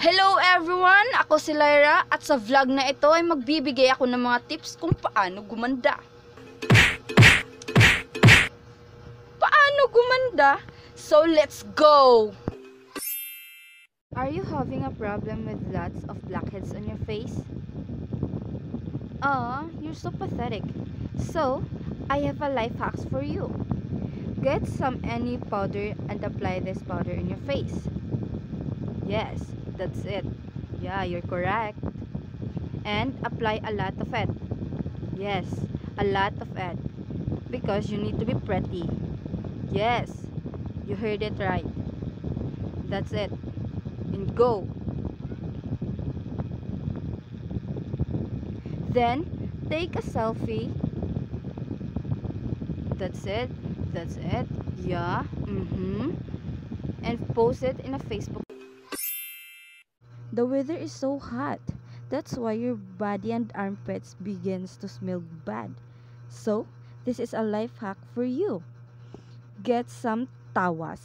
Hello everyone! Ako si Lyra at sa vlog na ito ay magbibigay ako ng mga tips kung paano gumanda. Paano gumanda? So let's go! Are you having a problem with lots of blackheads on your face? You're so pathetic. So, I have a life hacks for you. Get some any powder and apply this powder in your face. Yes, that's it. Yeah, you're correct. And apply a lot of it. Yes, a lot of it. Because you need to be pretty. Yes, you heard it right. That's it. And go. Then, take a selfie. That's it. That's it. Yeah. And post it in a Facebook. The weather is so hot. That's why your body and armpits begins to smell bad. So, this is a life hack for you. Get some tawas.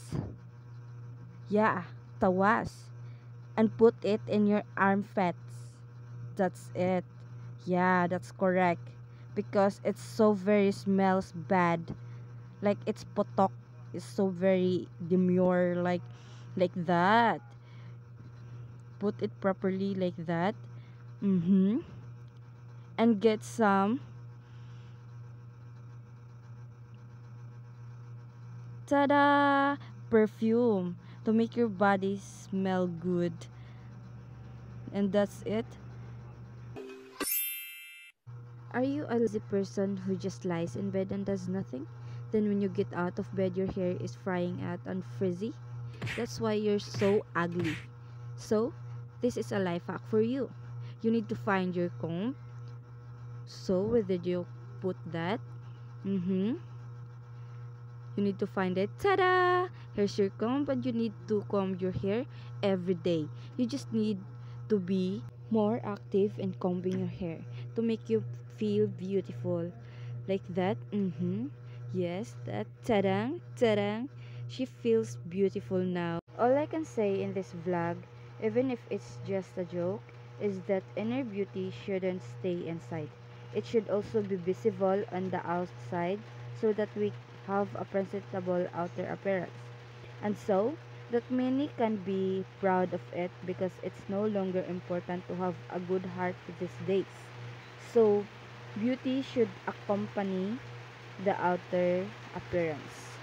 Yeah, tawas. And put it in your armpits. That's it. Yeah, that's correct. Because it's so very smells bad. Like it's potok. It's so very demure like that. Put it properly like that. And get some tada perfume to make your body smell good. And that's it. Are you a lazy person who just lies in bed and does nothing? Then when you get out of bed your hair is frying out and frizzy? That's why you're so ugly. So this is a life hack for you. You need to find your comb. So where did you put that? You need to find it. Ta-da! Here's your comb, and you need to comb your hair every day. You just need to be more active in combing your hair to make you feel beautiful. Like that. Yes, that. Ta-da! Ta-da! She feels beautiful now. All I can say in this vlog, even if it's just a joke, is that inner beauty shouldn't stay inside. It should also be visible on the outside so that we have a presentable outer appearance. And so, that many can be proud of it because it's no longer important to have a good heart these days. So, beauty should accompany the outer appearance.